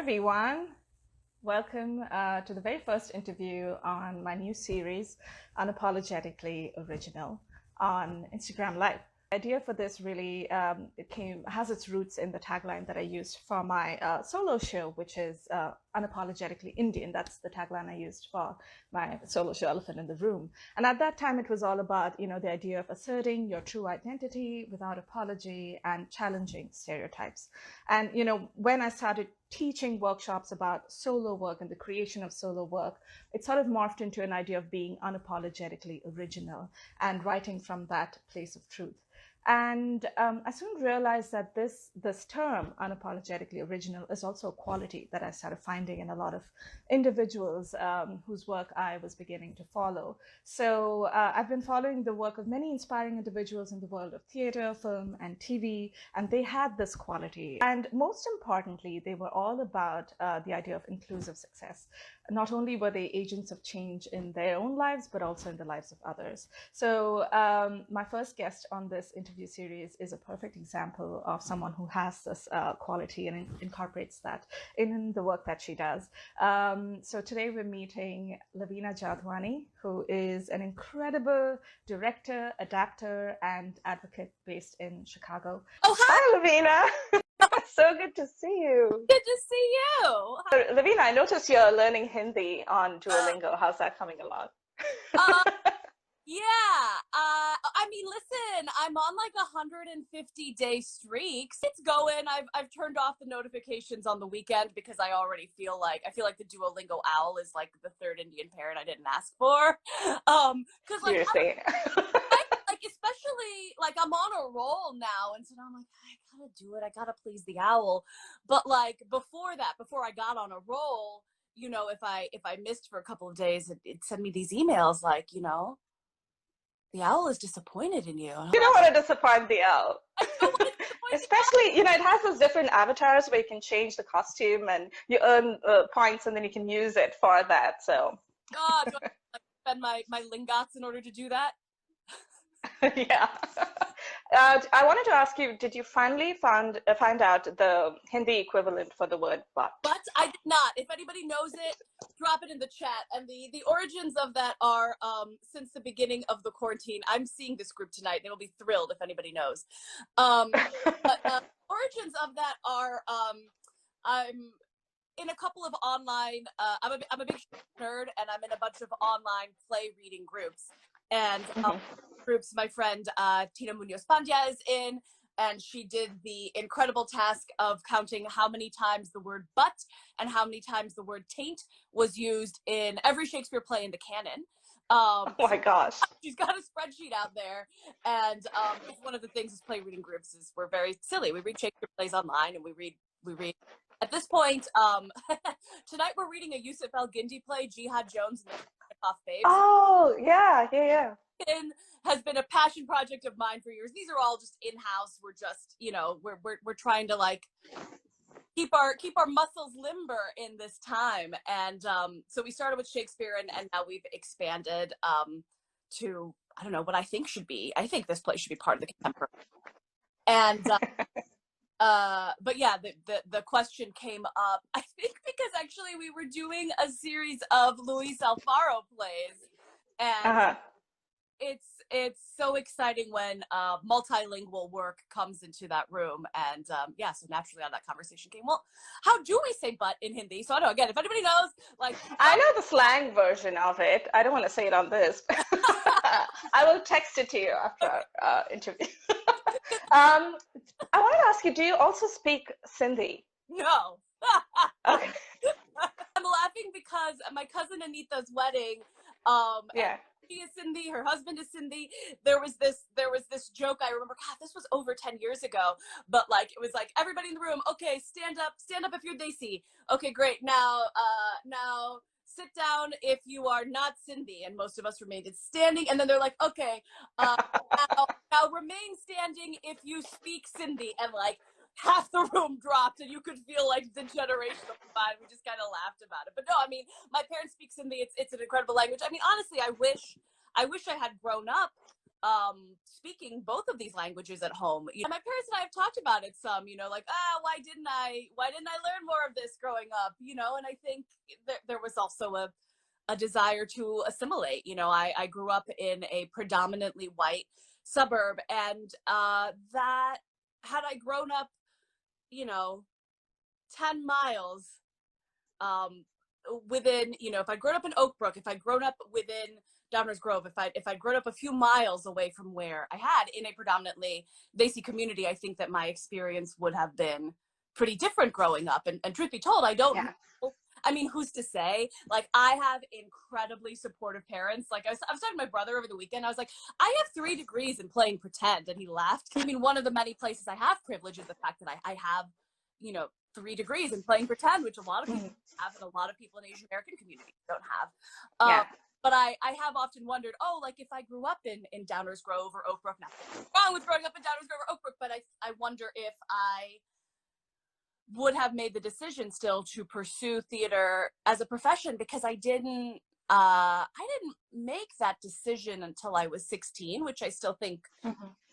everyone. Welcome to the very first interview on my new series, Unapologetically Original, on Instagram Live. The idea for this really has its roots in the tagline that I used for my solo show, which is Unapologetically Indian. That's the tagline I used for my solo show, Elephant in the Room. And at that time, it was all about, the idea of asserting your true identity without apology and challenging stereotypes. And, when I started teaching workshops about solo work and the creation of solo work, it sort of morphed into an idea of being unapologetically original and writing from that place of truth. And I soon realized that this term, unapologetically original, is also a quality that I started finding in a lot of individuals whose work I was beginning to follow. So I've been following the work of many inspiring individuals in the world of theater, film, and TV, and they had this quality. And most importantly, they were all about the idea of inclusive success. Not only were they agents of change in their own lives, but also in the lives of others. So my first guest on this interview series is a perfect example of someone who has this quality and incorporates that in the work that she does. So today we're meeting Lavina Jadhwani, who is an incredible director, adaptor, and advocate based in Chicago. Oh, hi, Lavina. So good to see you. Good to see you. So, Lavina, I noticed you're learning Hindi on Duolingo. How's that coming along? I mean, listen, I'm on like 150-day streaks. It's going. I've turned off the notifications on the weekend because I already feel like the Duolingo owl is like the third Indian parent I didn't ask for. Because like seriously. Especially like I'm on a roll now, and so now I'm like, I gotta do it. I gotta please the owl. But like before I got on a roll, if I missed for a couple of days, it'd send me these emails like, the owl is disappointed in you. You don't want to disappoint the owl. Especially, it has those different avatars where you can change the costume and you earn points and then you can use it for that. So. Oh, do I spend my lingats in order to do that? Yeah. I wanted to ask you, did you finally find out the Hindi equivalent for the word but? But I did not. If anybody knows it, drop it in the chat. And the origins of that are since the beginning of the quarantine. I'm seeing this group tonight. They will be thrilled if anybody knows. But origins of that are I'm in a couple of online. I'm a big nerd, and I'm in a bunch of online play reading groups. And groups my friend Tina Munoz Pandya is in, and she did the incredible task of counting how many times the word but and how many times the word taint was used in every Shakespeare play in the canon. Oh my gosh. She's got a spreadsheet out there, and one of the things as play reading groups is we're very silly. We read Shakespeare plays online, and we read. At this point, tonight we're reading a Yusuf El Gindi play, Jihad Jones and the Off Babes. Oh, yeah. Has been a passion project of mine for years. These are all just in-house. We're just, we're trying to like keep our muscles limber in this time. And so we started with Shakespeare, and now we've expanded to, I don't know what I think this play should be part of the contemporary. And but yeah, the question came up, I think because actually we were doing a series of Luis Alfaro plays, and it's so exciting when multilingual work comes into that room. And so naturally on that conversation came, well, how do we say but in Hindi? So I know, again, if anybody knows, like, I know the slang version of it. I don't want to say it on this. I will text it to you after our interview. I want to ask you, do you also speak Sindhi? No. Okay. I'm laughing because my cousin Anita's wedding, she is Sindhi, her husband is Sindhi. There was this joke I remember, God, this was over 10 years ago, but like it was like everybody in the room, okay, stand up if you're Desi. Okay, great. Now sit down if you are not Sindhi, and most of us remained standing, and then they're like, okay, now remain standing if you speak Sindhi, and like half the room dropped, and you could feel like the generational divide. We just kind of laughed about it. But no, I mean, my parents speak Sindhi. It's an incredible language. I mean, honestly, I wish I had grown up speaking both of these languages at home. You know, my parents and I have talked about it some, you know, like, why didn't I learn more of this growing up? You know, and I think there was also a desire to assimilate. You know, I grew up in a predominantly white suburb, and that had I grown up, you know, 10 miles um, within, you know, if I'd grown up in Oak Brook, if I'd grown up within Downers Grove, if I'd grown up a few miles away from where I had in a predominantly Desi community, I think that my experience would have been pretty different growing up. And truth be told, I don't know. I mean, who's to say? Like, I have incredibly supportive parents. Like, I was talking to my brother over the weekend. I was like, I have 3 degrees in playing pretend. And he laughed. I mean, one of the many places I have privilege is the fact that I have, you know, 3 degrees in playing pretend, which a lot of people have, and a lot of people in Asian American communities don't have. But I have often wondered, like, if I grew up in Downers Grove or Oak Brook, nothing wrong with growing up in Downers Grove or Oak Brook, but I wonder if I would have made the decision still to pursue theater as a profession, because I didn't make that decision until I was 16, which I still think,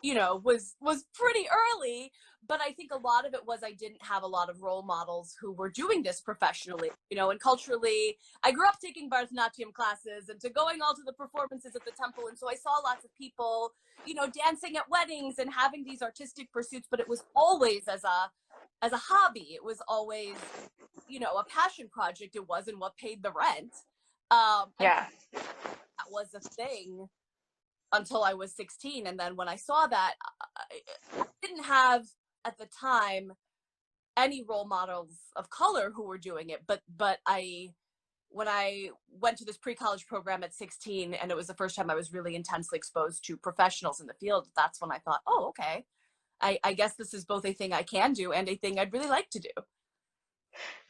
you know, was pretty early. But I think a lot of it was I didn't have a lot of role models who were doing this professionally, you know, and culturally. I grew up taking Bharatanatyam classes and going all to the performances at the temple. And so I saw lots of people, you know, dancing at weddings and having these artistic pursuits, but it was always as a hobby. It was always, you know, a passion project. It wasn't what paid the rent. That was a thing until I was 16. And then when I saw that, I didn't have at the time any role models of color who were doing it. But when I went to this pre-college program at 16, and it was the first time I was really intensely exposed to professionals in the field, that's when I thought, oh, okay, I guess this is both a thing I can do and a thing I'd really like to do.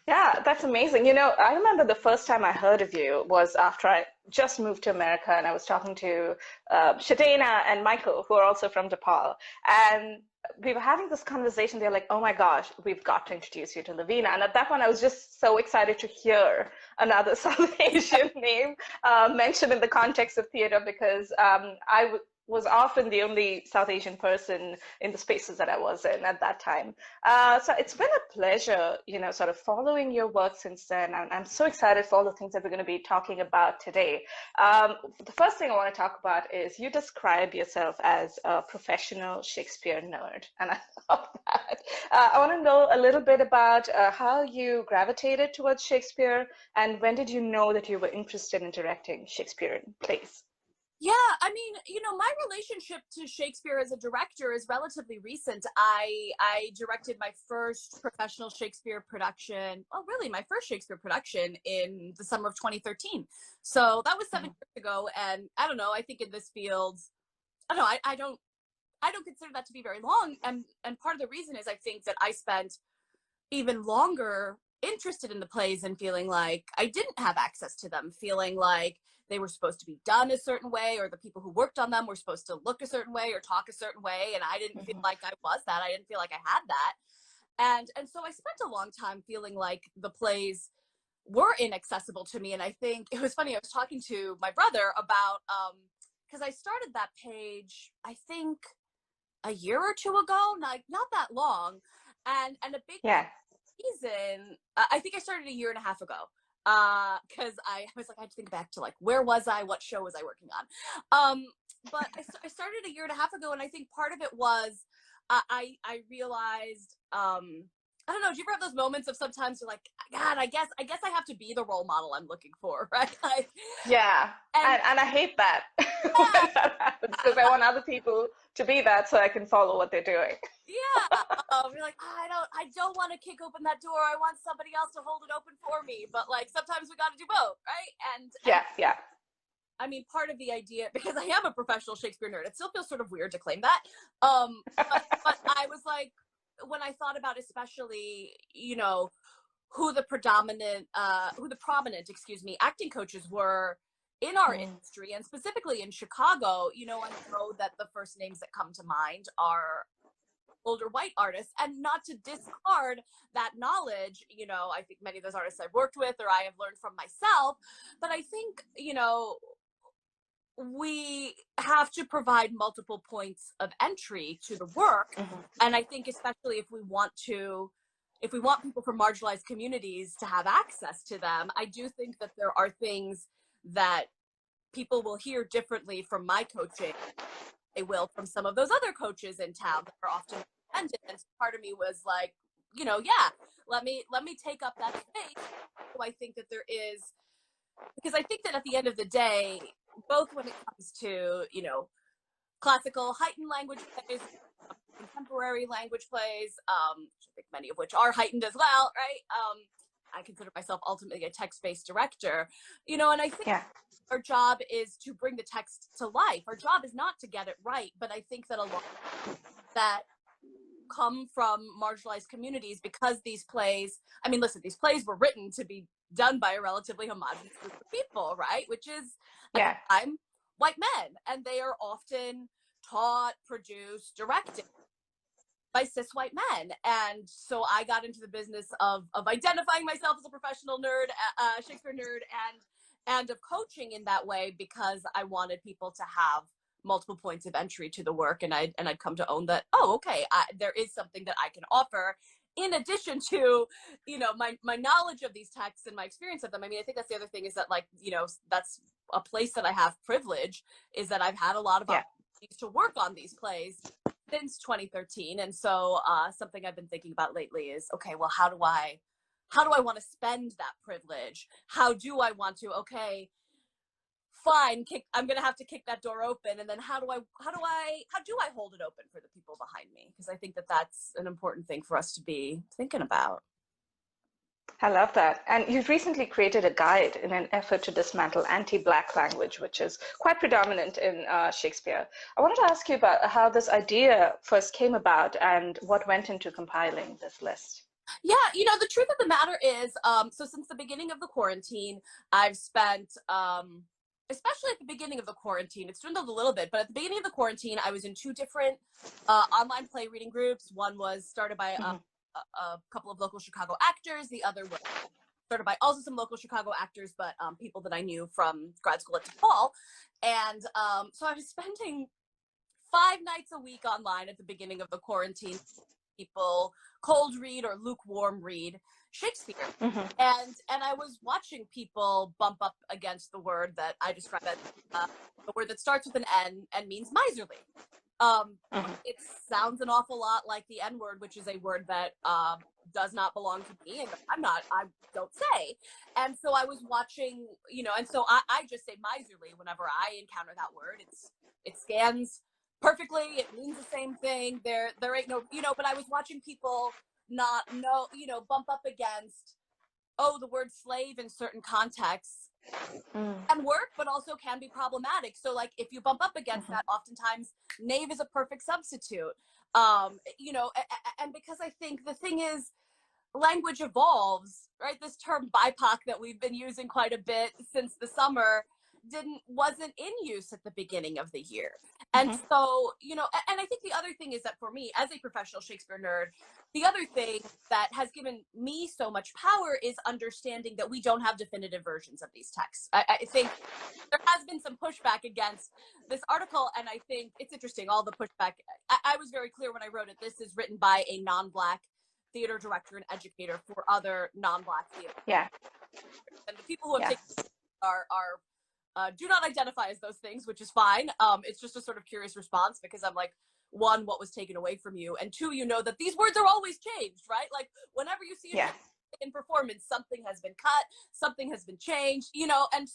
Yeah, that's amazing. You know, I remember the first time I heard of you was after I just moved to America, and I was talking to Shadena and Michael, who are also from DePaul. And we were having this conversation. They're like, oh my gosh, we've got to introduce you to Lavina. And at that point, I was just so excited to hear another South Asian name mentioned in the context of theater, because was often the only South Asian person in the spaces that I was in at that time. So it's been a pleasure, you know, sort of following your work since then. And I'm so excited for all the things that we're going to be talking about today. The first thing I want to talk about is you describe yourself as a professional Shakespeare nerd. And I love that. I want to know a little bit about how you gravitated towards Shakespeare, and when did you know that you were interested in directing Shakespearean plays? Yeah, I mean, you know, my relationship to Shakespeare as a director is relatively recent. I directed my first professional Shakespeare production, well, really my first Shakespeare production, in the summer of 2013. So that was 7 years ago. And I don't know, I think in this field, I don't know, I don't consider that to be very long. And part of the reason is I think that I spent even longer interested in the plays and feeling like I didn't have access to them, feeling like they were supposed to be done a certain way, or the people who worked on them were supposed to look a certain way or talk a certain way, and I didn't feel like I was that. I didn't feel like I had that. And so I spent a long time feeling like the plays were inaccessible to me. And I think it was funny, I was talking to my brother about because I started that page, I think a year or two ago, not that long. And a big reason, I think I started a year and a half ago, because I was like, I had to think back to like, where was I, what show was I working on? But I started a year and a half ago, and I think part of it was I realized, I don't know, do you ever have those moments of sometimes you're like, God, I guess I have to be the role model I'm looking for, right? Like, yeah, and I hate that when that happens, because I want other people to be that so I can follow what they're doing. Yeah, you're like, I don't want to kick open that door. I want somebody else to hold it open for me. But like, sometimes we got to do both, right? And yeah. I mean, part of the idea, because I am a professional Shakespeare nerd, it still feels sort of weird to claim that. But I was like, when I thought about, especially, you know, who the prominent, excuse me, acting coaches were in our industry, and specifically in Chicago, you know, I know that the first names that come to mind are older white artists, and not to discard that knowledge. You know, I think many of those artists I've worked with or I have learned from myself, but I think, you know, we have to provide multiple points of entry to the work. And I think especially if we want people from marginalized communities to have access to them, I do think that there are things that people will hear differently from my coaching they will from some of those other coaches in town that are often independent. And so part of me was like, yeah, let me take up that space. So I think that there is, because I think that at the end of the day, both when it comes to, classical heightened language plays, contemporary language plays, I think many of which are heightened as well, right? I consider myself ultimately a text-based director, and I think our job is to bring the text to life. Our job is not to get it right, but I think that a lot that come from marginalized communities, because these plays, listen, these plays were written to be done by a relatively homogenous group of people, right? Which is, at the time, white men. And they are often taught, produced, directed by cis white men. And so I got into the business of identifying myself as a professional nerd, Shakespeare nerd, and of coaching in that way, because I wanted people to have multiple points of entry to the work. And I'd come to own that, okay, there is something that I can offer in addition to, my knowledge of these texts and my experience of them. I think that's the other thing, is that, like, that's a place that I have privilege, is that I've had a lot of opportunities to work on these plays since 2013. And so something I've been thinking about lately is, okay, well, how do I want to spend that privilege? How do I want to, okay, fine, I'm going to have to kick that door open. And then how do I hold it open for the people behind me? Because I think that that's an important thing for us to be thinking about. I love that. And you've recently created a guide in an effort to dismantle anti-Black language, which is quite predominant in Shakespeare. I wanted to ask you about how this idea first came about and what went into compiling this list. Yeah, the truth of the matter is, so since the beginning of the quarantine, I've spent, especially at the beginning of the quarantine, it's dwindled a little bit, but at the beginning of the quarantine, I was in two different online play reading groups. One was started by a couple of local Chicago actors. The other was started by also some local Chicago actors, but people that I knew from grad school at DePaul. And so I was spending 5 nights a week online at the beginning of the quarantine. People cold read or lukewarm read Shakespeare. And I was watching people bump up against the word that I describe as the word that starts with an N and means miserly. It sounds an awful lot like the N word, which is a word that does not belong to me, and I don't say. And so I was watching, and so I just say miserly whenever I encounter that word. It scans perfectly. It means the same thing. There ain't no, but I was watching people not know, bump up against, the word slave in certain contexts can work, but also can be problematic. So, like, if you bump up against that, oftentimes knave is a perfect substitute. And because I think the thing is, language evolves, right? This term BIPOC that we've been using quite a bit since the summer wasn't in use at the beginning of the year. And so, and I think the other thing is that for me, as a professional Shakespeare nerd, the other thing that has given me so much power is understanding that we don't have definitive versions of these texts. I think there has been some pushback against this article, and I think it's interesting, all the pushback. I was very clear when I wrote it, this is written by a non-Black theater director and educator for other non-Black theater. Yeah. And the people who have taken are do not identify as those things, which is fine. It's just a sort of curious response, because I'm like, one, what was taken away from you? And two, that these words are always changed, right? Like, whenever you see a in performance, something has been cut, something has been changed, and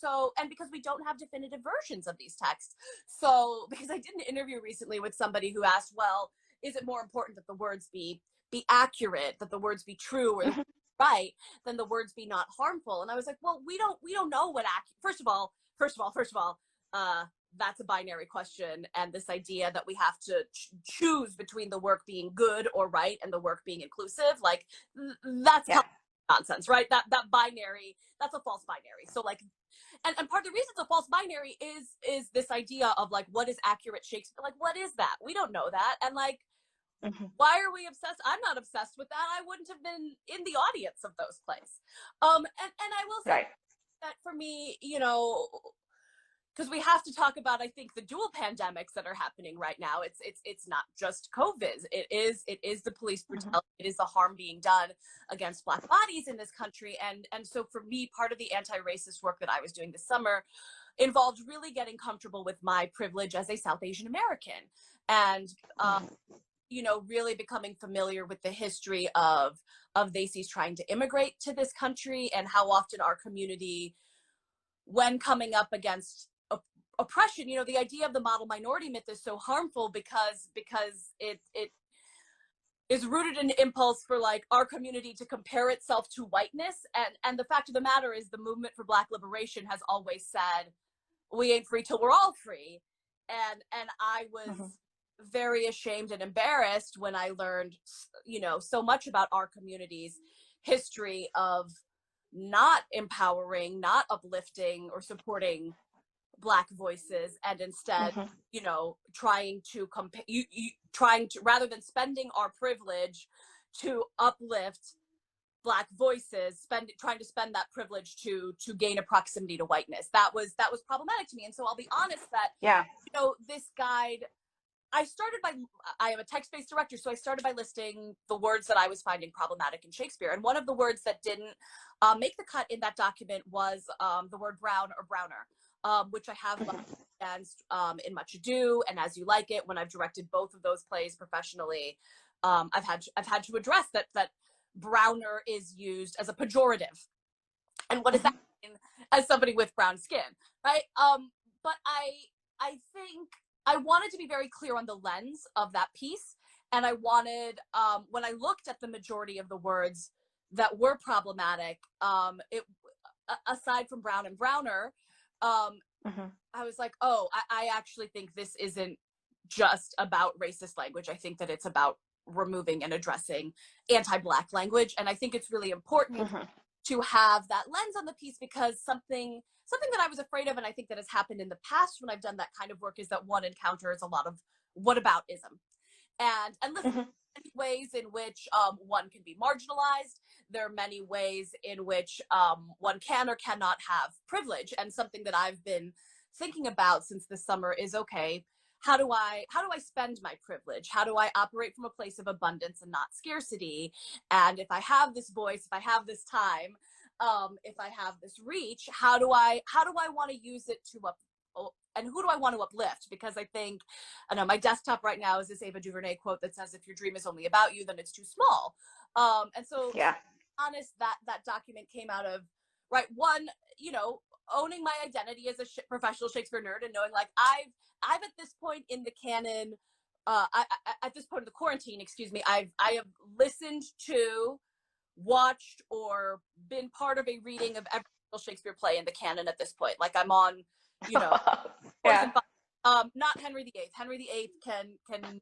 because we don't have definitive versions of these texts. So, because I did an interview recently with somebody who asked, well, is it more important that the words be accurate, that the words be true or right, than the words be not harmful? And I was like, well, we don't know what first of all, that's a binary question, and this idea that we have to choose between the work being good or right and the work being inclusive, like, that's nonsense, right? That binary, that's a false binary. So, like, and part of the reason it's a false binary is this idea of, like, what is accurate Shakespeare? Like, what is that? We don't know that. And, like, why are we obsessed? I'm not obsessed with that. I wouldn't have been in the audience of those plays. And I will say that for me, because we have to talk about, I think, the dual pandemics that are happening right now. It's not just COVID. It is the police brutality. It is the harm being done against Black bodies in this country. And so for me, part of the anti-racist work that I was doing this summer involved really getting comfortable with my privilege as a South Asian American, and you know, really becoming familiar with the history of Desis trying to immigrate to this country, and how often our community, when coming up against oppression, you know, the idea of the model minority myth is so harmful because it is rooted in impulse for like our community to compare itself to whiteness, and the fact of the matter is the movement for Black liberation has always said we ain't free till we're all free, and I was very ashamed and embarrassed when I learned, you know, so much about our community's history of not empowering, not uplifting or supporting Black voices, and instead, you know, trying to rather than spending our privilege to uplift Black voices, trying to spend that privilege to gain a proximity to whiteness. That was problematic to me. And so I'll be honest that, you know, this guide, I am a text-based director, so I started by listing the words that I was finding problematic in Shakespeare. And one of the words that didn't make the cut in that document was the word brown or browner, which I have against in Much Ado and As You Like It. When I've directed both of those plays professionally, I've had to address that browner is used as a pejorative. And what does that mean as somebody with brown skin, right? But I think I wanted to be very clear on the lens of that piece. And I wanted, when I looked at the majority of the words that were problematic, aside from brown and browner, I was like, oh, I actually think this isn't just about racist language. I think that it's about removing and addressing anti-Black language. And I think it's really important to have that lens on the piece, because something that I was afraid of, and I think that has happened in the past when I've done that kind of work, is that one encounters a lot of whataboutism. And listen, there are many ways in which one can be marginalized. There are many ways in which one can or cannot have privilege. And something that I've been thinking about since this summer is, okay, how do I spend my privilege? How do I operate from a place of abundance and not scarcity? And if I have this voice, if I have this time, if I have this reach, how do I want to use it to and who do I want to uplift? Because I think, I know my desktop right now is this Ava DuVernay quote that says, if your dream is only about you, then it's too small. And so, honest, that document came out of, right, one, you know, owning my identity as a professional Shakespeare nerd, and knowing like I've at this point in the canon, at this point in the quarantine, excuse me, I have listened to, watched, or been part of a reading of every single Shakespeare play in the canon at this point. Like I'm on, you know, not Henry VIII. Henry VIII can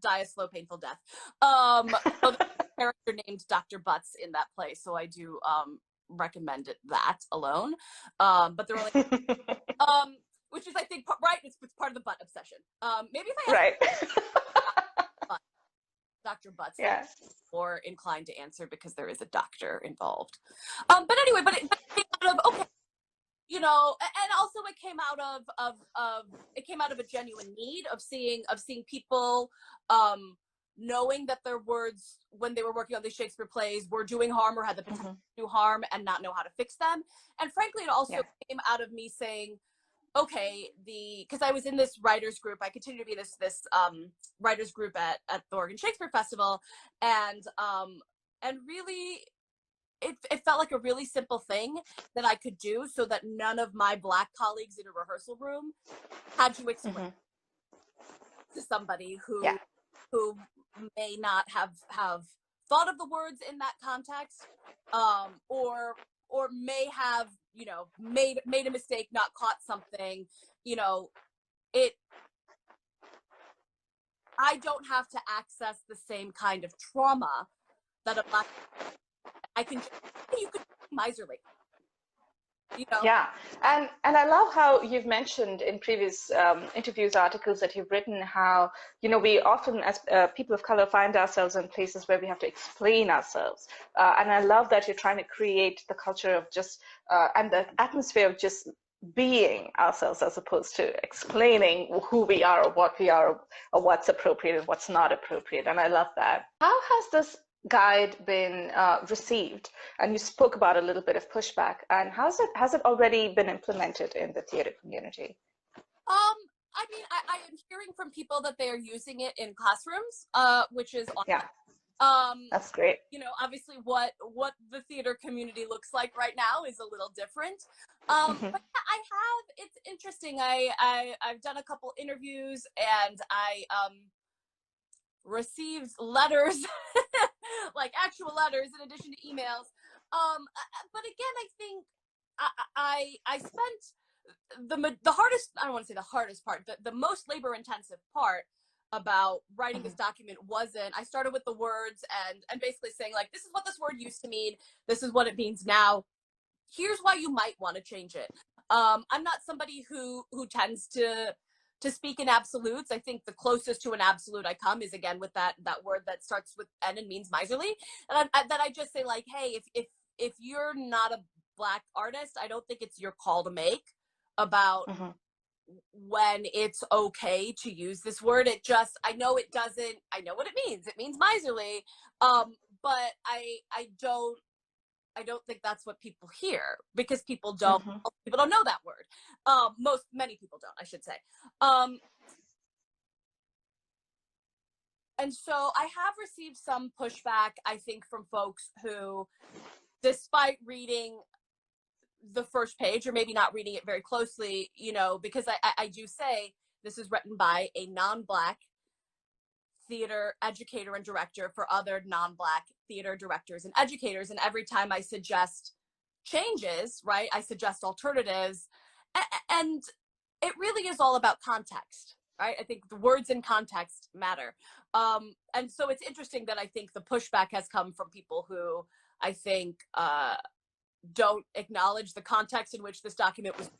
die a slow, painful death. So there's a character named Dr. Butts in that play, so I do recommend that alone. But they're only which is, I think, right, it's part of the butt obsession. Maybe if I ask Dr. Butts, more inclined to answer, because there is a doctor involved. But anyway, but it came out of, okay, you know, and also it came out of a genuine need of seeing people knowing that their words, when they were working on these Shakespeare plays, were doing harm or had the potential to do harm, and not know how to fix them. And frankly, it also came out of me saying, okay, because I was in this writers group, I continue to be this writers group at the Oregon Shakespeare Festival, and really, it felt like a really simple thing that I could do, so that none of my Black colleagues in a rehearsal room had to explain to somebody who may not have thought of the words in that context, or may have, you know, made a mistake, not caught something, you know, I don't have to access the same kind of trauma that a Black, you could be miserly. You know? Yeah, and I love how you've mentioned in previous interviews, articles that you've written, how, you know, we often, as people of color, find ourselves in places where we have to explain ourselves. And I love that you're trying to create the culture of just, and the atmosphere of just being ourselves as opposed to explaining who we are or what's appropriate and what's not appropriate. And I love that. How has this guide been received? And you spoke about a little bit of pushback. And has it already been implemented in the theater community? I mean, I am hearing from people that they are using it in classrooms, which is awesome. Yeah, that's great. You know, obviously what the theater community looks like right now is a little different. But I have, it's interesting. I've done a couple interviews and I received letters, like actual letters in addition to emails. But again, I think I spent the hardest, I don't want to say the hardest part, but the most labor intensive part about writing this document wasn't, I started with the words and basically saying like, this is what this word used to mean. This is what it means now. Here's why you might want to change it. I'm not somebody who tends to speak in absolutes. I think the closest to an absolute I come is again with that word that starts with N and means miserly. And that I just say like, hey, if you're not a Black artist, I don't think it's your call to make about when it's okay to use this word. It just, I know it doesn't, I know what it means. It means miserly. But I don't think that's what people hear because people don't know that word. Many people don't, I should say. And so I have received some pushback, I think, from folks who, despite reading the first page or maybe not reading it very closely, you know, because I do say this is written by a non-Black theater educator and director for other non-Black theater directors and educators. And every time I suggest changes, right, I suggest alternatives. And it really is all about context, right? I think the words in context matter. And so it's interesting that I think the pushback has come from people who I think don't acknowledge the context in which this document was,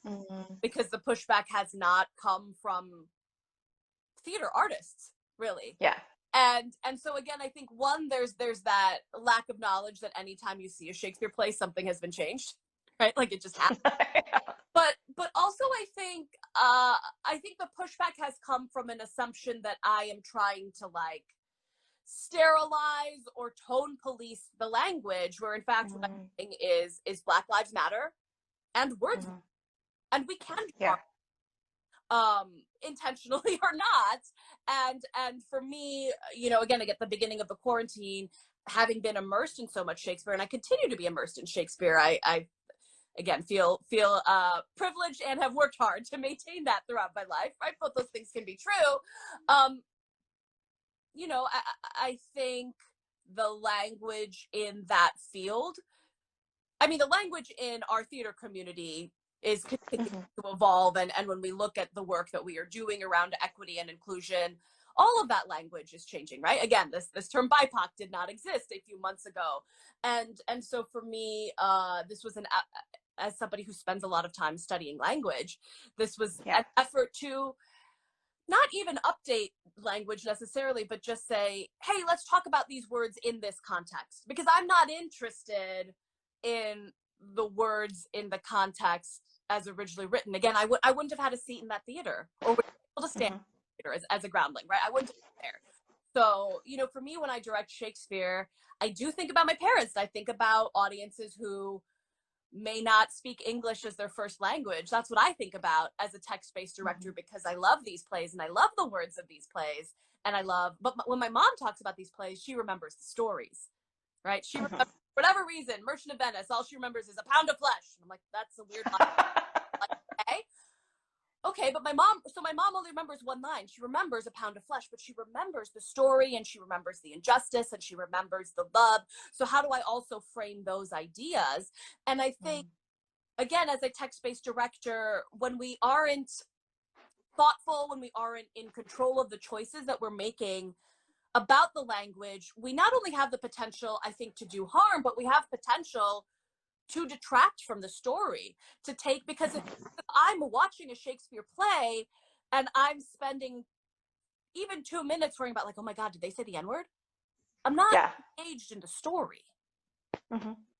because the pushback has not come from theater artists, really. Yeah. And so again, I think one, there's that lack of knowledge that anytime you see a Shakespeare play, something has been changed, right? Like it just happened. But also I think the pushback has come from an assumption that I am trying to like sterilize or tone police the language, where in fact what I'm saying is Black Lives Matter and words, and we can intentionally or not. And for me, you know, again, at the beginning of the quarantine, having been immersed in so much Shakespeare, and I continue to be immersed in Shakespeare, I again feel privileged and have worked hard to maintain that throughout my life, right? Both those things can be true. You know, I think the language in that field, I mean, the language in our theater community is continuing to evolve. And when we look at the work that we are doing around equity and inclusion, all of that language is changing, right? Again, this term BIPOC did not exist a few months ago. And so for me, this was as somebody who spends a lot of time studying language, this was an effort to not even update language necessarily, but just say, hey, let's talk about these words in this context, because I'm not interested in the words in the context as originally written. Again, I wouldn't have had a seat in that theater or would be able to stand in the theater as a groundling, right? I wouldn't have been there. So, you know, for me, when I direct Shakespeare, I do think about my parents. I think about audiences who may not speak English as their first language. That's what I think about as a text-based director, because I love these plays and I love the words of these plays. And but when my mom talks about these plays, she remembers the stories, right? She remembers, for whatever reason, Merchant of Venice, all she remembers is a pound of flesh. I'm like, that's a weird line. Like, okay, but my mom only remembers one line. She remembers a pound of flesh, but she remembers the story and she remembers the injustice and she remembers the love. So how do I also frame those ideas? And I think, again, as a text-based director, when we aren't thoughtful, when we aren't in control of the choices that we're making about the language, we not only have the potential, I think, to do harm, but we have potential to detract from the story, to take, because if I'm watching a Shakespeare play and I'm spending even 2 minutes worrying about like, oh my God, did they say the N-word? I'm not engaged in the story.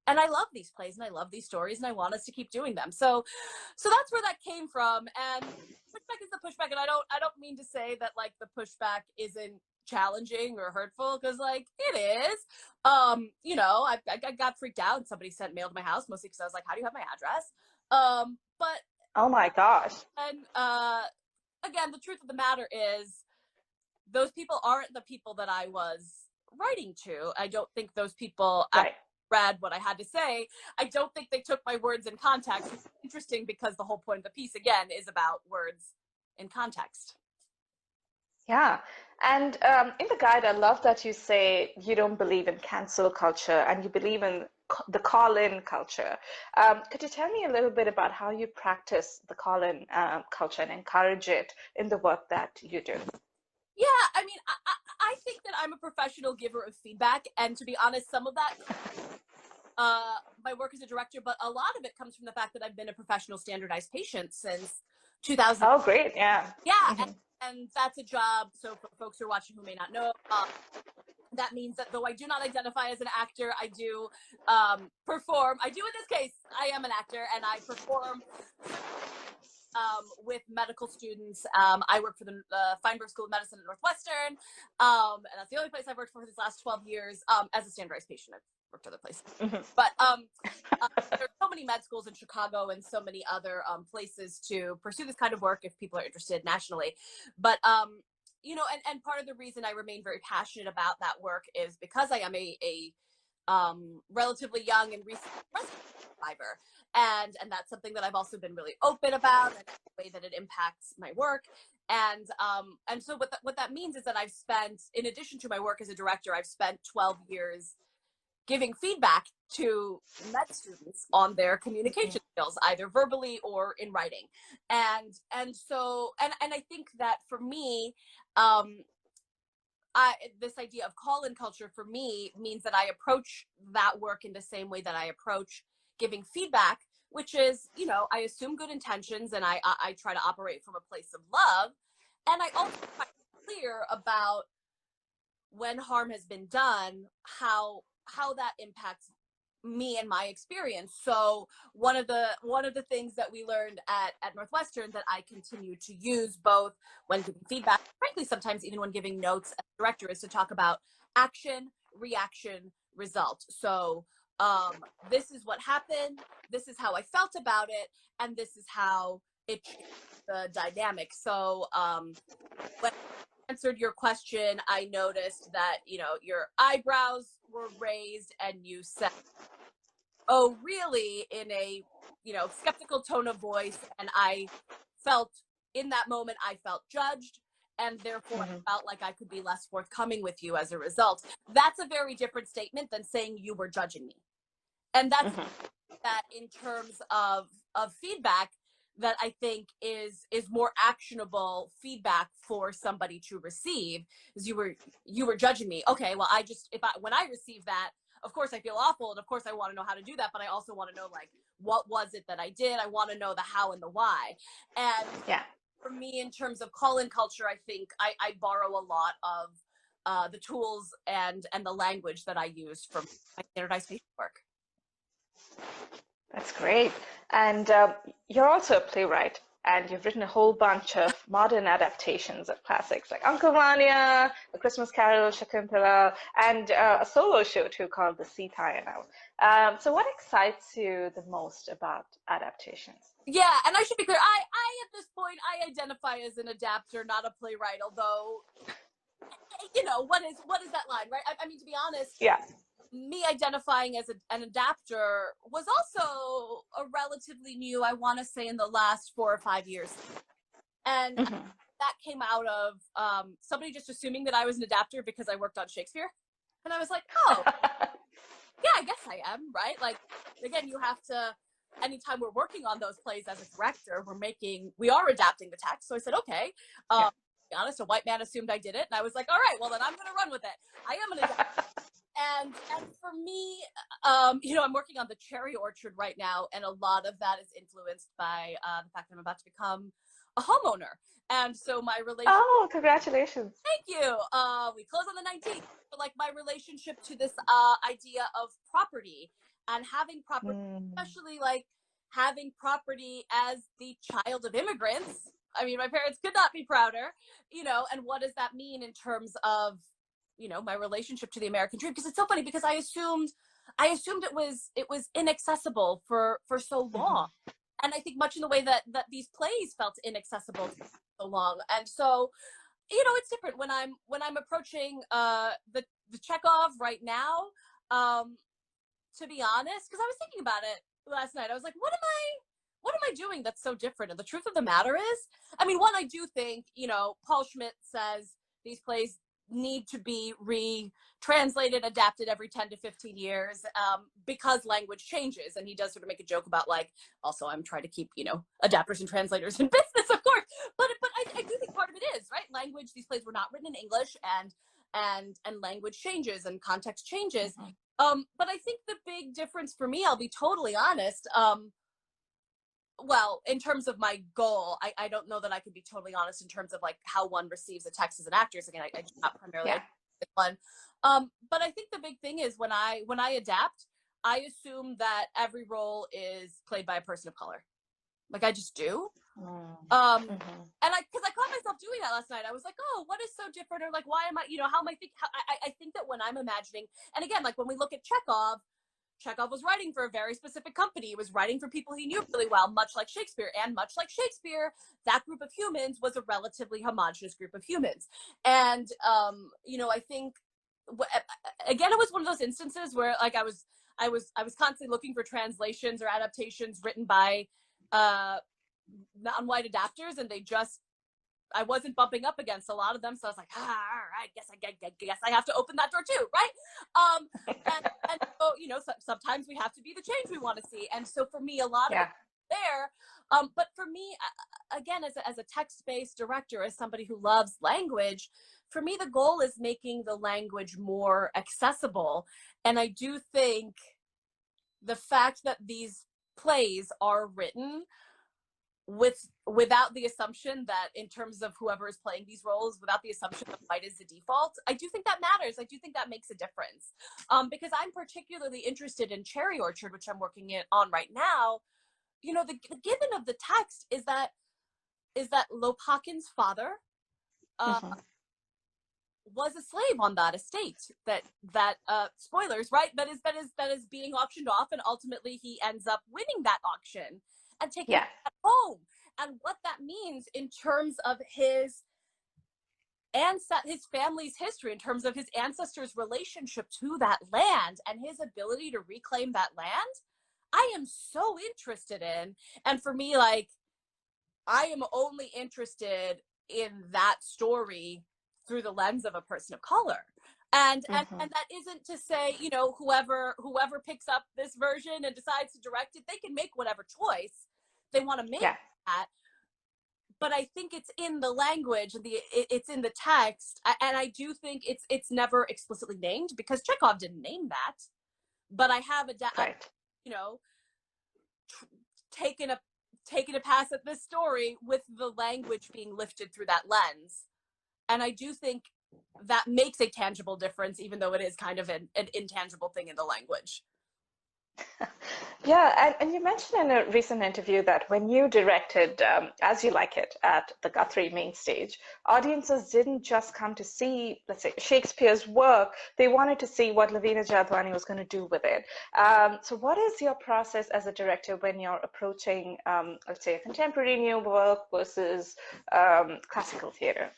I love these plays and I love these stories and I want us to keep doing them. So that's where that came from. And pushback is the pushback. And I don't mean to say that like the pushback isn't challenging or hurtful, because like it is. You know, I got freaked out and somebody sent mail to my house, mostly because I was like, how do you have my address? But Oh my gosh. and again, the truth of the matter is those people aren't the people that I was writing to. I don't think those people Right. read what I had to say. I don't think they took my words in context. It's interesting because the whole point of the piece, again, is about words in context. Yeah. And in the guide, I love that you say you don't believe in cancel culture and you believe in the call-in culture. Could you tell me a little bit about how you practice the call-in culture and encourage it in the work that you do? Yeah, I mean, I think that I'm a professional giver of feedback. And to be honest, some of that my work as a director, but a lot of it comes from the fact that I've been a professional standardized patient since 2000. Oh, great. Yeah. Yeah, Mm-hmm. and that's a job. So for folks who are watching who may not know, that means that though I do not identify as an actor, I do perform. I do in this case, I am an actor and I perform with medical students. I work for the Feinberg School of Medicine at Northwestern, and that's the only place I've worked for these last 12 years as a standardized patient. I've worked other places, Mm-hmm. but there's so many med schools in Chicago and so many other places to pursue this kind of work if people are interested nationally. But you know, and part of the reason I remain very passionate about that work is because I am a relatively young and recent breast survivor, and that's something that I've also been really open about, and the way that it impacts my work. And so what that means is that I've spent, in addition to my work as a director, I've spent 12 years giving feedback to med students on their communication skills, either verbally or in writing. And I think that for me, this idea of call-in culture for me means that I approach that work in the same way that I approach giving feedback, which is, you know, I assume good intentions and I try to operate from a place of love. And I also try to be clear about when harm has been done, how that impacts me and my experience. So one of the things that we learned at Northwestern that I continue to use both when giving feedback, frankly, sometimes even when giving notes as a director, is to talk about action, reaction, result. So this is what happened, this is how I felt about it, and this is how it changed the dynamic. So when I answered your question, I noticed that, you know, your eyebrows were raised and you said, oh, really, in a, you know, skeptical tone of voice. And I felt, in that moment, I felt judged. And therefore, I felt like I could be less forthcoming with you as a result. That's a very different statement than saying you were judging me. And that's that in terms of feedback that I think is more actionable feedback for somebody to receive. Is you were judging me. Okay, well, when I receive that, of course I feel awful, and of course I want to know how to do that, but I also want to know, like, what was it that I did? I want to know the how and the why. And Yeah. for me, in terms of call-in culture, I think I borrow a lot of the tools and the language that I use from my standardized patient work. That's great. And you're also a playwright, and you've written a whole bunch of modern adaptations of classics like Uncle Vanya, A Christmas Carol, Shakuntala, and a solo show too called The Sea Now. So what excites you the most about adaptations? Yeah, and I should be clear, I at this point, I identify as an adapter, not a playwright, although, you know, what is that line, right? I mean, to be honest, Yeah. me identifying as an adapter was also a relatively new, I want to say, in the last 4 or 5 years. And that came out of somebody just assuming that I was an adapter because I worked on Shakespeare. And I was like, oh, yeah, I guess I am, right? Like, again, you have to, anytime we're working on those plays as a director, we are adapting the text. So I said, okay. To be honest, a white man assumed I did it. And I was like, all right, well, then I'm going to run with it. I am an adapter. And for me, you know, I'm working on The Cherry Orchard right now, and a lot of that is influenced by the fact that I'm about to become a homeowner. And so my relationship. Oh, congratulations! Thank you. We close on the 19th. But like, my relationship to this idea of property and having property, Mm. especially like having property as the child of immigrants. I mean, my parents could not be prouder, and what does that mean in terms of, my relationship to the American dream? Because it's so funny, because I assumed it was inaccessible for so long. Mm-hmm. And I think much in the way that these plays felt inaccessible for so long. And so, it's different when I'm approaching the Chekhov right now. Um, to be honest, because I was thinking about it last night. I was like, what am I doing that's so different? And the truth of the matter is, I mean, one, I do think, Paul Schmidt says these plays need to be retranslated, adapted every 10 to 15 years, because language changes. And he does sort of make a joke about, like, also, I'm trying to keep, adapters and translators in business, of course. But I do think part of it is, right? Language, these plays were not written in English, and language changes and context changes. Mm-hmm. But I think the big difference for me, I'll be totally honest, well, in terms of my goal, I don't know that I could be totally honest in terms of like how one receives a text as an actor. So again, I do not primarily Yeah. one. But I think the big thing is when I adapt, I assume that every role is played by a person of color. Like I just do. Mm-hmm. And because I caught myself doing that last night. I was like, oh, what is so different? Or like, why am I, how am I thinking? I think that when I'm imagining, and again, like when we look at Chekhov was writing for a very specific company. He was writing for people he knew really well, much like Shakespeare. And much like Shakespeare, that group of humans was a relatively homogenous group of humans. And, I think, again, it was one of those instances where like I was constantly looking for translations or adaptations written by non-white adapters, and I wasn't bumping up against a lot of them, so I was like, all right, guess I have to open that door too, right? And so sometimes we have to be the change we want to see, and so for me, a lot of Yeah. it there. But for me, again, as a text-based director, as somebody who loves language, for me, the goal is making the language more accessible, and I do think the fact that these plays are written without the assumption that in terms of whoever is playing these roles, without the assumption that white is the default, I do think that matters. I do think that makes a difference, because I'm particularly interested in Cherry Orchard, which I'm working on right now. The given of the text is that Lopakin's father uh, Mm-hmm. was a slave on that estate, that spoilers, right, that is being auctioned off, and ultimately he ends up winning that auction and taking Yeah. it home. And what that means in terms of his family's history, in terms of his ancestors' relationship to that land and his ability to reclaim that land, I am so interested in. And for me, like, I am only interested in that story through the lens of a person of color. And Mm-hmm. that isn't to say, whoever picks up this version and decides to direct it, they can make whatever choice they want to make Yeah. that. But I think it's in the language, and it's in the text, and I do think it's never explicitly named, because Chekhov didn't name that. But I have Right. you know taken a pass at this story with the language being lifted through that lens. And I do think that makes a tangible difference, even though it is kind of an intangible thing in the language. Yeah, and you mentioned in a recent interview that when you directed As You Like It at the Guthrie main stage, audiences didn't just come to see, let's say, Shakespeare's work, they wanted to see what Lavina Jadhwani was going to do with it. So what is your process as a director when you're approaching, let's say, a contemporary new work versus classical theater?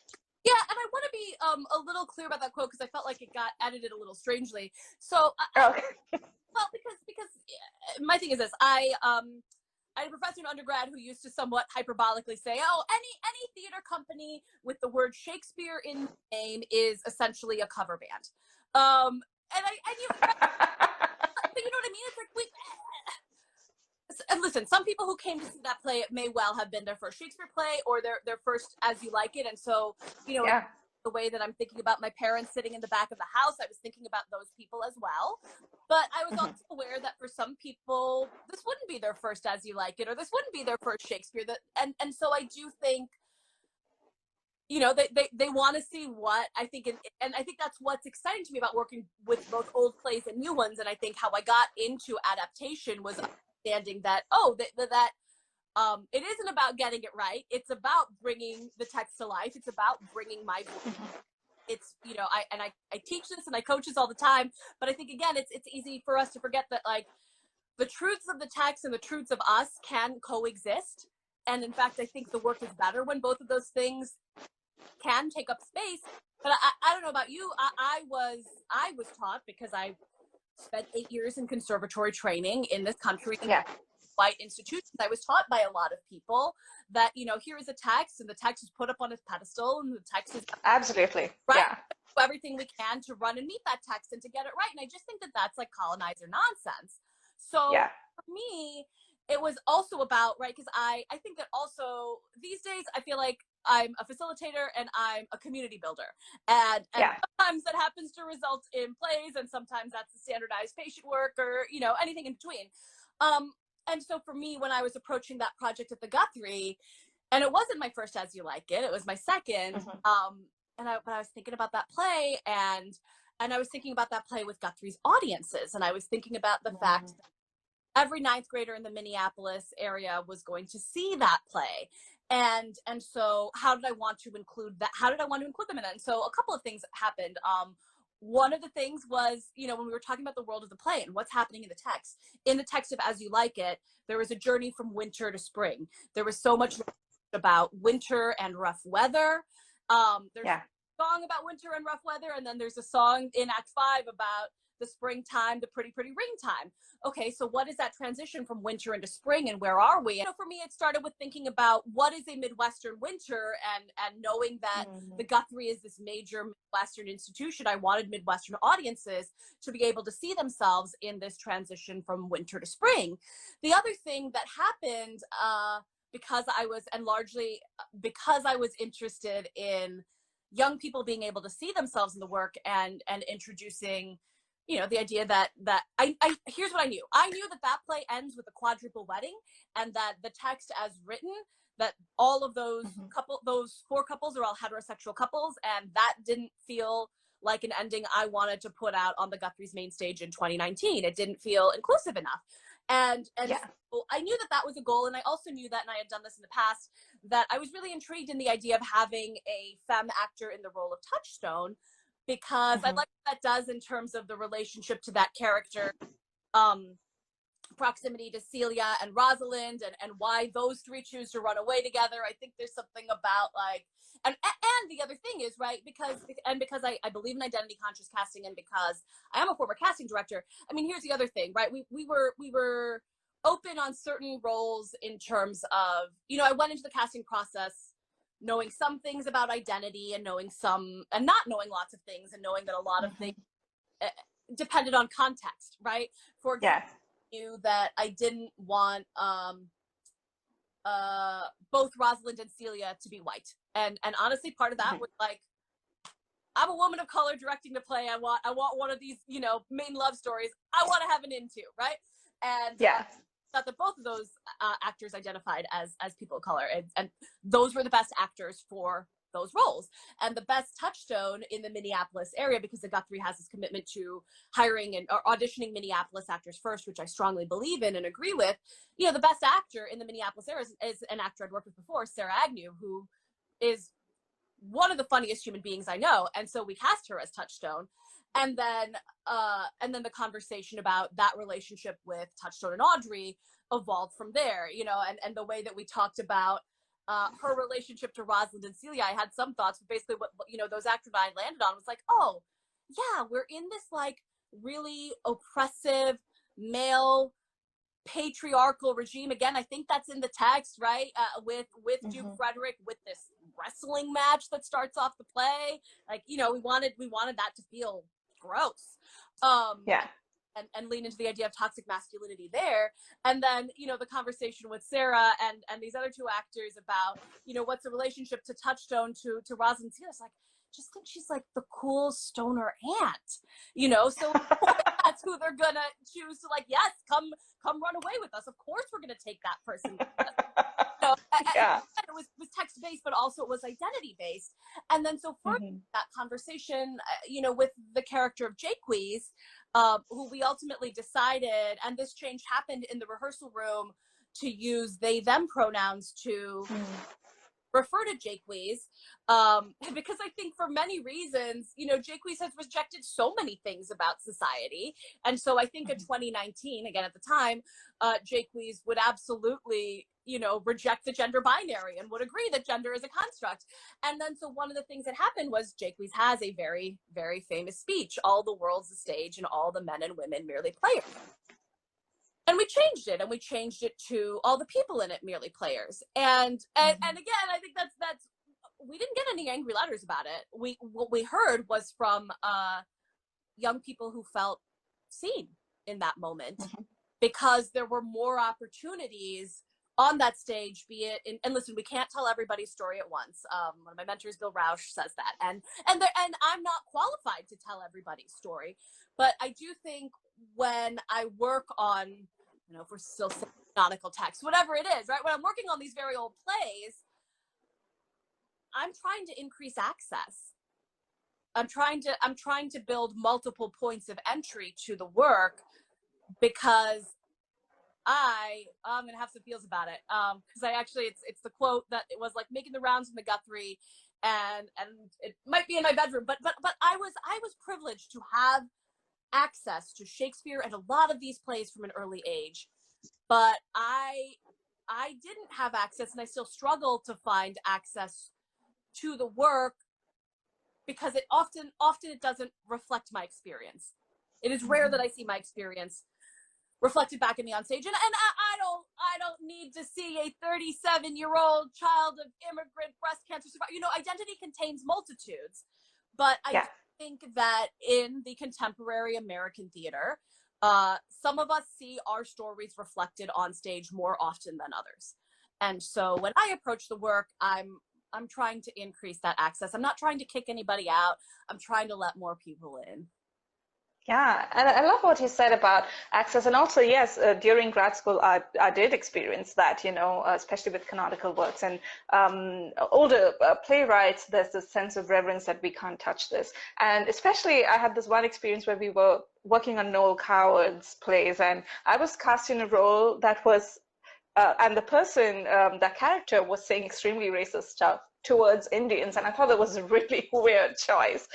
Yeah, and I want to be a little clear about that quote, because I felt like it got edited a little strangely. So, Okay. well, because my thing is this: I had a professor in undergrad who used to somewhat hyperbolically say, "Oh, any theater company with the word Shakespeare in the name is essentially a cover band." But you know what I mean? It's like and listen, some people who came to see that play, it may well have been their first Shakespeare play, or their first As You Like It, and so Yeah. the way that I'm thinking about my parents sitting in the back of the house, I was thinking about those people as well. But I was Mhm. also aware that for some people, this wouldn't be their first As You Like It, or this wouldn't be their first Shakespeare. And so I do think you know, they want to see what I think, and I think that's what's exciting to me about working with both old plays and new ones. And I think how I got into adaptation was understanding that, it isn't about getting it right. It's about bringing the text to life. It's about bringing my voice. It's, you know, I teach this and I coach this all the time, but I think again, it's easy for us to forget that, like, the truths of the text and the truths of us can coexist. And in fact, I think the work is better when both of those things can take up space. But I don't know about you. I was taught, because I spent 8 years in conservatory training in this country, Yeah. white institutions. I was taught by a lot of people that, you know, here is a text, and the text is put up on a pedestal, and the text is Absolutely. right. Yeah. Do everything we can to run and meet that text and to get it right. And I just think that that's like colonizer nonsense. So Yeah. for me, it was also about, right, because I think that also these days I feel like I'm a facilitator and I'm a community builder. And Yeah. sometimes that happens to result in plays, and sometimes that's the standardized patient work, or, you know, anything in between. And so for me, when I was approaching that project at the Guthrie, and it wasn't my first As You Like It, it was my second. But I was thinking about that play, and I was thinking about that play with Guthrie's audiences, and I was thinking about the fact that every ninth grader in the Minneapolis area was going to see that play. And so how did I want to include that? How did I want to include them in it? And so a couple of things happened. One of the things was, you know, when we were talking about the world of the play and what's happening in the text of As You Like It, there was a journey from winter to spring. There was so much about winter and rough weather. There's a song about winter and rough weather, and then there's a song in Act 5 about the springtime, the pretty, pretty ring time. Okay, so what is that transition from winter into spring, and where are we? You know, for me, it started with thinking about what is a Midwestern winter, and knowing that the Guthrie is this major Midwestern institution. I wanted Midwestern audiences to be able to see themselves in this transition from winter to spring. The other thing that happened, because I was interested in young people being able to see themselves in the work, and introducing, you know, the idea that I here's what I knew. I knew that play ends with a quadruple wedding, and that the text as written, that all of those those 4 couples are all heterosexual couples, and that didn't feel like an ending I wanted to put out on the Guthrie's main stage in 2019. It didn't feel inclusive enough. And so I knew that was a goal, and I also knew that, and I had done this in the past, that I was really intrigued in the idea of having a femme actor in the role of Touchstone, because I like what that does in terms of the relationship to that character, proximity to Celia and Rosalind, and why those 3 choose to run away together. I think there's something about, like, and the other thing is, right, because I believe in identity conscious casting, and because I am a former casting director. I mean, here's the other thing, right? We were open on certain roles in terms of, you know, I went into the casting process knowing some things about identity, and knowing some, and not knowing lots of things, and knowing that a lot of things depended on context, right? For example, I knew that I didn't want both Rosalind and Celia to be white, and honestly, part of that was like, I'm a woman of color directing the play. I want one of these, you know, main love stories I want to have an into, right? And thought that both of those actors identified as people of color, and those were the best actors for those roles. And the best Touchstone in the Minneapolis area, because the Guthrie has this commitment to hiring or auditioning Minneapolis actors first, which I strongly believe in and agree with. You know, the best actor in the Minneapolis area is an actor I'd worked with before, Sarah Agnew, who is one of the funniest human beings I know. And so we cast her as Touchstone. And then the conversation about that relationship with Touchstone and Audrey evolved from there, you know, and the way that we talked about her relationship to Rosalind and Celia. I had some thoughts, but basically what, you know, those actors I landed on was like, oh yeah, we're in this like really oppressive male patriarchal regime. Again, I think that's in the text, right? With Duke Frederick, with this wrestling match that starts off the play. Like, you know, we wanted that to feel gross. And lean into the idea of toxic masculinity there. And then, you know, the conversation with Sarah and these other 2 actors about, you know, what's the relationship to Touchstone to Rosalind Celia. It's like, just think she's like the cool stoner aunt, you know? So that's who they're gonna choose to, like, yes, come run away with us. Of course we're gonna take that person. So, it was text-based, but also it was identity-based. And then so for that conversation, with the character of Jaques, who we ultimately decided, and this change happened in the rehearsal room, to use they, them pronouns to refer to Jaques, because I think for many reasons, Jaques has rejected so many things about society. And so I think in 2019, again, at the time, Jaques would absolutely, reject the gender binary and would agree that gender is a construct. And then so one of the things that happened was Jaques has a very, very famous speech, all the world's a stage and all the men and women merely players. And we changed it to all the people in it merely players. And again, I think that's we didn't get any angry letters about it. What we heard was from young people who felt seen in that moment, because there were more opportunities on that stage, be it and listen, we can't tell everybody's story at once. One of my mentors, Bill Rausch, says that, and I'm not qualified to tell everybody's story, but I do think when I work on, if we're still saying canonical text, whatever it is, right? When I'm working on these very old plays, I'm trying to increase access. I'm trying to build multiple points of entry to the work, because I'm gonna have some feels about it. Because I actually, it's the quote that it was like making the rounds in the Guthrie, and it might be in my bedroom, but I was privileged to have access to Shakespeare and a lot of these plays from an early age, but I didn't have access, and I still struggle to find access to the work, because it often it doesn't reflect my experience. It is rare that I see my experience reflected back in me on stage, and I don't need to see a 37-year-old child of immigrant breast cancer survivor. Identity contains multitudes, but I think that in the contemporary American theater, some of us see our stories reflected on stage more often than others. And so when I approach the work, I'm trying to increase that access. I'm not trying to kick anybody out. I'm trying to let more people in. Yeah, and I love what you said about access. And also, yes, during grad school, I did experience that, especially with canonical works and older playwrights, there's this sense of reverence that we can't touch this. And especially, I had this one experience where we were working on Noel Coward's plays, and I was cast in a role that was, and the person, that character was saying extremely racist stuff towards Indians, and I thought that was a really weird choice,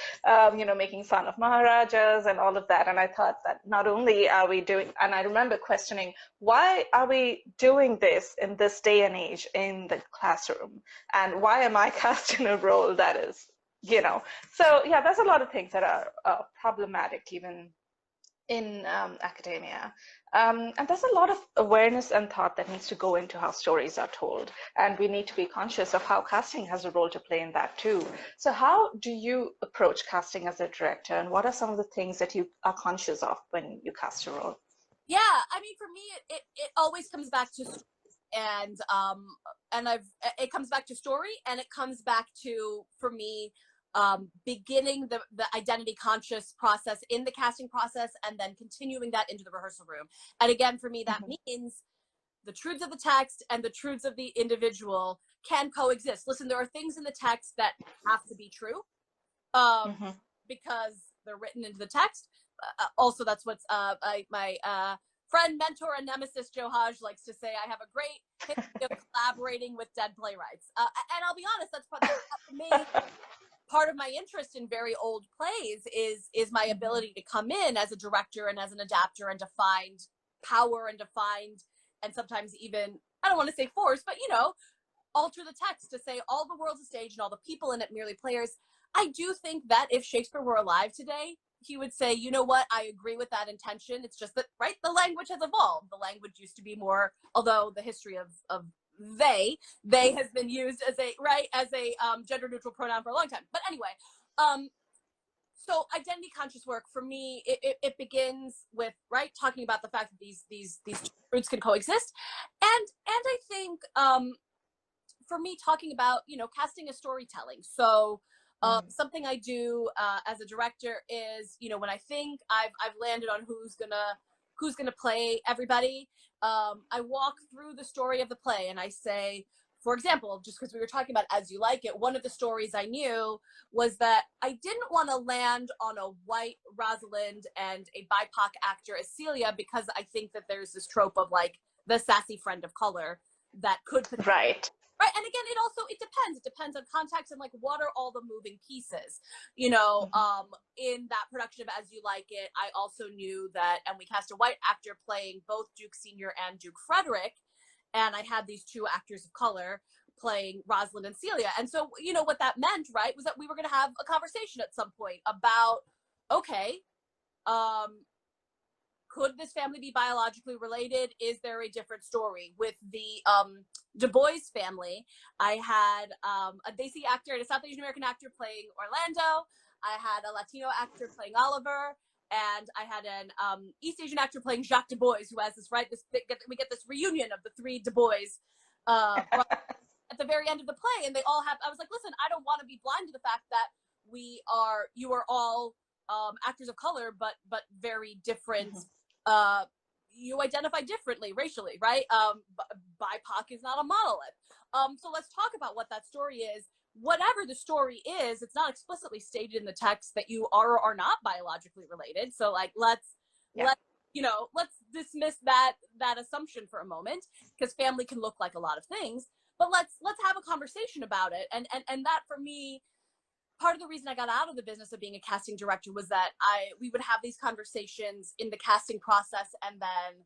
making fun of Maharajas and all of that. And I thought that not only are we doing, and I remember questioning, why are we doing this in this day and age in the classroom? And why am I cast in a role that is, So yeah, there's a lot of things that are problematic even in academia. And there's a lot of awareness and thought that needs to go into how stories are told. And we need to be conscious of how casting has a role to play in that too. So how do you approach casting as a director? And what are some of the things that you are conscious of when you cast a role? Yeah, I mean, for me, it always comes back to story. And it comes back to story, and it comes back to, for me, beginning the identity conscious process in the casting process, and then continuing that into the rehearsal room. And again, for me, that means the truths of the text and the truths of the individual can coexist. Listen, there are things in the text that have to be true, because they're written into the text. Also, that's what's my friend, mentor, and nemesis Joe Hodge likes to say. I have a great history of collaborating with dead playwrights, and I'll be honest, that's for me. Part of my interest in very old plays is my ability to come in as a director and as an adapter and to find power and to find, and sometimes even, I don't want to say force, but alter the text to say all the world's a stage and all the people in it merely players. I do think that if Shakespeare were alive today, he would say, you know what, I agree with that intention. It's just that, right, the language has evolved. The language used to be more, although the history of they has been used as a gender neutral pronoun for a long time. But anyway, so identity conscious work for me, it begins with talking about the fact that these roots can coexist, and I think for me, talking about casting is storytelling. So something I do as a director is, when I think I've landed on who's gonna play everybody, I walk through the story of the play and I say, for example, just because we were talking about As You Like It, one of the stories I knew was that I didn't want to land on a white Rosalind and a BIPOC actor as Celia, because I think that there's this trope of like the sassy friend of color that could potentially, Right. right. And again, it depends on context and like what are all the moving pieces, in that production of As You Like It. I also knew that, and we cast a white actor playing both Duke Senior and Duke Frederick, and I had these two actors of color playing Rosalind and Celia. And so, what that meant, right, was that we were going to have a conversation at some point about, okay, could this family be biologically related? Is there a different story? With the Du Bois family, I had a Desi actor and a South Asian American actor playing Orlando. I had a Latino actor playing Oliver. And I had an East Asian actor playing Jacques Du Bois, who has we get this reunion of the three Du Bois at the very end of the play. And they all have, I was like, listen, I don't want to be blind to the fact that you are all actors of color, but very different. You identify differently racially, right? BIPOC is not a monolith. So let's talk about what that story is. Whatever the story is, it's not explicitly stated in the text that you are or are not biologically related. So like, let's dismiss that assumption for a moment, because family can look like a lot of things. But let's have a conversation about it. And that, for me, part of the reason I got out of the business of being a casting director was that we would have these conversations in the casting process, and then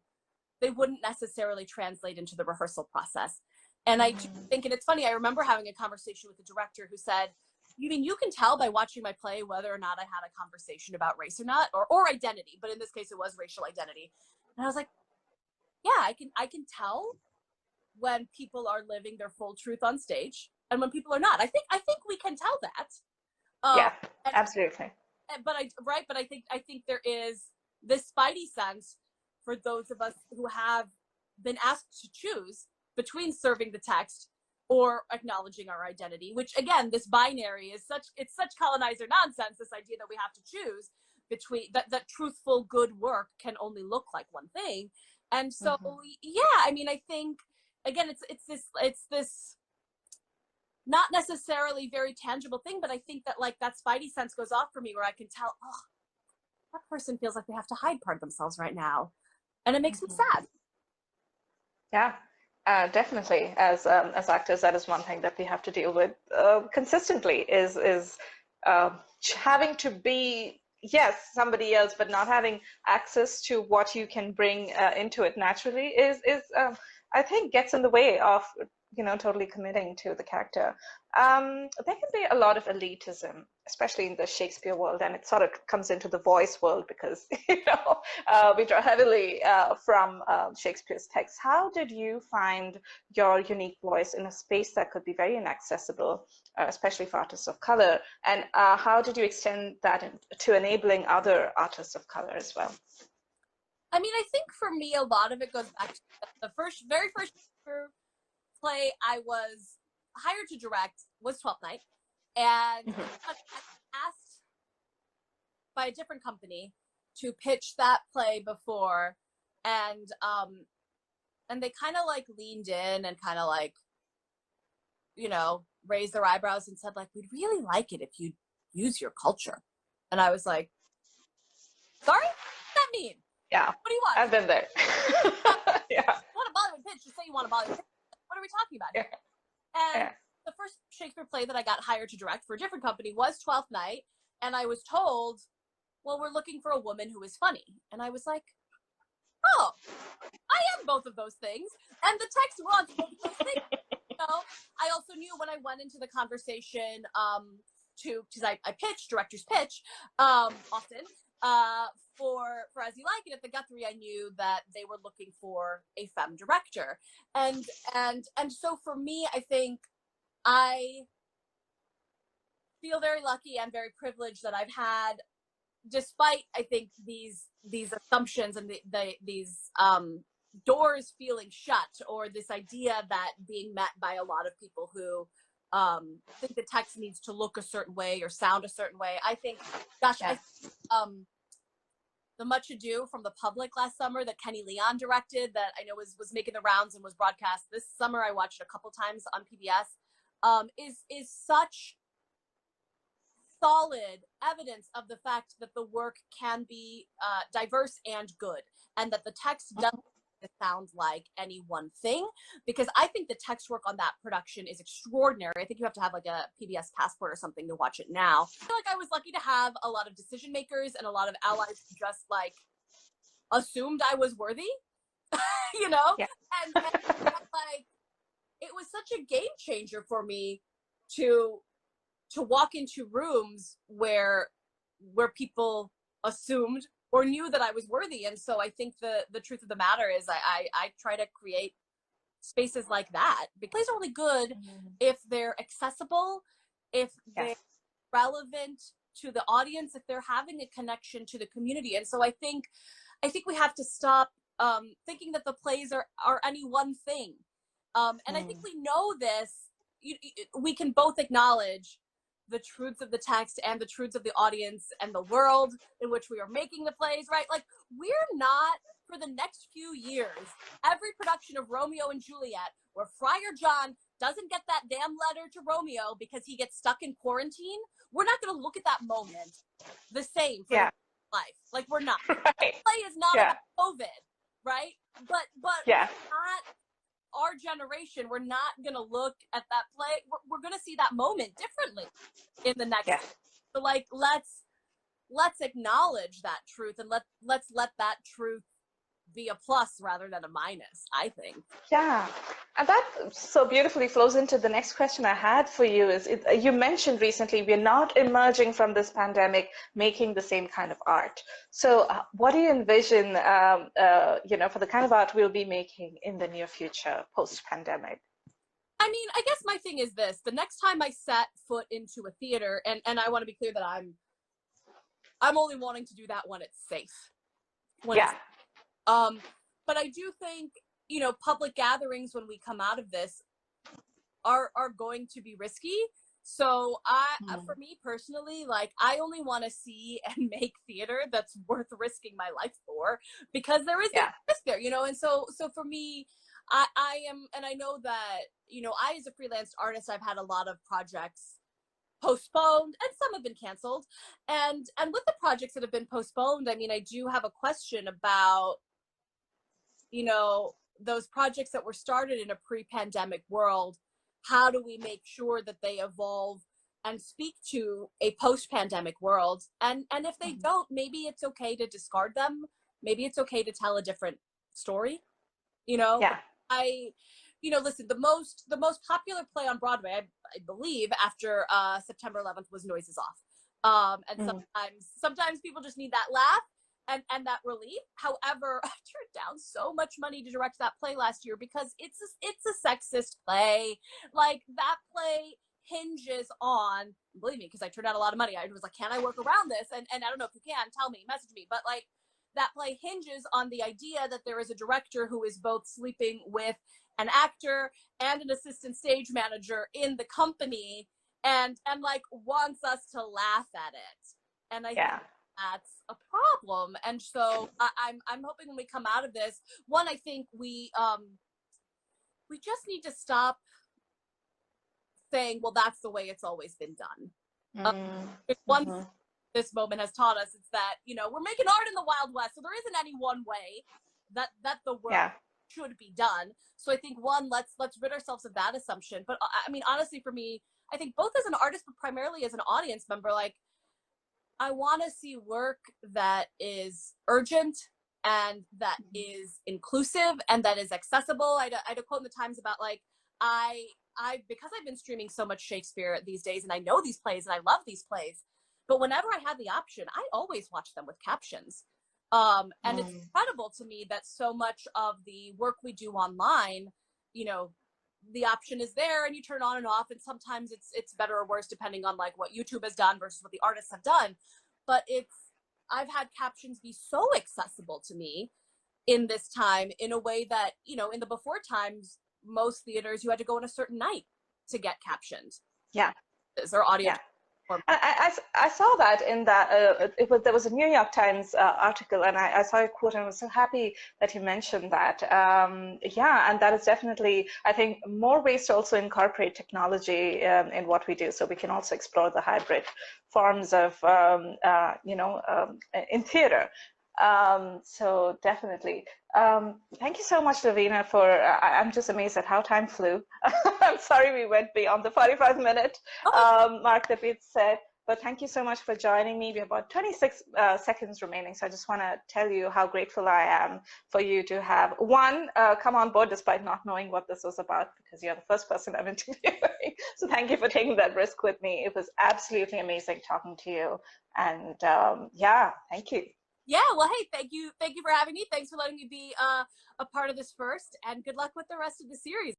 they wouldn't necessarily translate into the rehearsal process. And I think, and it's funny, I remember having a conversation with the director who said, you mean you can tell by watching my play whether or not I had a conversation about race or not, or identity, but in this case it was racial identity. And I was like, yeah, I can tell when people are living their full truth on stage and when people are not. I think we can tell that. Yeah, absolutely. But I think there is this spidey sense for those of us who have been asked to choose between serving the text or acknowledging our identity, which again, this binary is such colonizer nonsense, this idea that we have to choose between that truthful good work can only look like one thing. And so yeah, I mean, I think again, it's this not necessarily very tangible thing, but I think that like that spidey sense goes off for me where I can tell, oh, that person feels like they have to hide part of themselves right now, and it makes me sad. Yeah, definitely. As actors, that is one thing that we have to deal with consistently. Is having to be, yes, somebody else, but not having access to what you can bring into it naturally is I think gets in the way of totally committing to the character. There can be a lot of elitism, especially in the Shakespeare world, and it sort of comes into the voice world because we draw heavily from Shakespeare's text. How did you find your unique voice in a space that could be very inaccessible, especially for artists of color? And how did you extend that to enabling other artists of color as well? I mean, I think for me, a lot of it goes back to the very first play I was hired to direct was Twelfth Night, and I was asked by a different company to pitch that play before, and they kind of like leaned in and kind of like raised their eyebrows and said like, we'd really like it if you use your culture. And I was like, sorry, what does that mean? Yeah, what do you want? I've been there. Yeah, you want a Bollywood pitch, just say you want a Bollywood pitch. What are we talking about here? And the first Shakespeare play that I got hired to direct for a different company was Twelfth Night, and I was told, well, we're looking for a woman who is funny. And I was like, oh, I am both of those things, and the text wants both of those things. I also knew when I went into the conversation because I pitch, directors pitch often for As You Like It at the Guthrie. I knew that they were looking for a femme director, and so for me, I think I feel very lucky and very privileged that I've had, despite I think these assumptions and these doors feeling shut, or this idea that being met by a lot of people who think the text needs to look a certain way or sound a certain way. I think, gosh, The Much Ado from the Public last summer that Kenny Leon directed, that I know was making the rounds and was broadcast this summer. I watched it a couple times on PBS. Is such solid evidence of the fact that the work can be diverse and good, and that the text doesn't sound like any one thing, because I think the text work on that production is extraordinary. I think you have to have like a PBS passport or something to watch it now. I feel like I was lucky to have a lot of decision makers and a lot of allies who just like assumed I was worthy, you know? Yeah. And like, it was such a game changer for me to walk into rooms where people assumed or knew that I was worthy. And so I think the truth of the matter is I try to create spaces like that, because plays are really good if they're accessible, if they're relevant to the audience, if they're having a connection to the community. And so I think we have to stop thinking that the plays are any one thing. And I think we know this. We can both acknowledge the truths of the text and the truths of the audience and the world in which we are making the plays, right? Like, we're not, for the next few years, every production of Romeo and Juliet where Friar John doesn't get that damn letter to Romeo because he gets stuck in quarantine, we're not going to look at that moment the same for life. Like, we're not. Right. The play is not about COVID, right? But not our generation, we're not going to look at that play. We're going to see that moment differently in the next. So like, let's acknowledge that truth, and let's let that truth be a plus rather than a minus, I think. Yeah. And that so beautifully flows into the next question I had for you. You mentioned recently we're not emerging from this pandemic making the same kind of art. So what do you envision, for the kind of art we'll be making in the near future, post-pandemic? I mean, I guess my thing is this: the next time I set foot into a theater, and I want to be clear that I'm only wanting to do that when it's safe. But I do think, public gatherings when we come out of this are going to be risky. So for me personally, like, I only want to see and make theater that's worth risking my life for, because there is a risk there, and so for me, I am, and I know that, I as a freelance artist, I've had a lot of projects postponed and some have been canceled. And with the projects that have been postponed, I mean, I do have a question about, those projects that were started in a pre-pandemic world. How do we make sure that they evolve and speak to a post-pandemic world? And if they don't, maybe it's okay to discard them. Maybe it's okay to tell a different story. Listen, the most popular play on Broadway, I believe, after September 11th was Noises Off. And sometimes people just need that laugh and that relief. However, I turned down so much money to direct that play last year because it's a sexist play. Like, that play hinges on, believe me, because I turned out a lot of money. I was like, can I work around this? And I don't know if you can, tell me, message me. But like, that play hinges on the idea that there is a director who is both sleeping with an actor and an assistant stage manager in the company, and like wants us to laugh at it. And I think that's a problem. And so I'm hoping when we come out of this, one, I think we just need to stop saying, well, that's the way it's always been done. Once this moment has taught us, it's that, we're making art in the Wild West, so there isn't any one way that the work should be done. So I think, one, let's rid ourselves of that assumption. But I mean, honestly, for me, I think both as an artist, but primarily as an audience member, like, I want to see work that is urgent and that is inclusive and that is accessible. I had a quote in the Times about, like, because I've been streaming so much Shakespeare these days, and I know these plays and I love these plays, but whenever I had the option, I always watch them with captions. And it's incredible to me that so much of the work we do online, the option is there and you turn on and off, and sometimes it's better or worse depending on like what YouTube has done versus what the artists have done. But I've had captions be so accessible to me in this time, in a way that, in the before times, most theaters, you had to go on a certain night to get captioned. Or audio. I saw that in that there was a New York Times article, and I saw a quote, and I was so happy that you mentioned that. Yeah, and that is definitely, I think, more ways to also incorporate technology in what we do, so we can also explore the hybrid forms of, in theater. So definitely. Thank you so much, Lavina, for, I'm just amazed at how time flew. I'm sorry we went beyond the 45-minute mark that we had said, but thank you so much for joining me. We have about 26 seconds remaining, so I just want to tell you how grateful I am for you to have, come on board despite not knowing what this was about, because you're the first person I'm interviewing. So thank you for taking that risk with me. It was absolutely amazing talking to you. And yeah, thank you. Yeah, well, hey, thank you for having me. Thanks for letting me be a part of this first, and good luck with the rest of the series.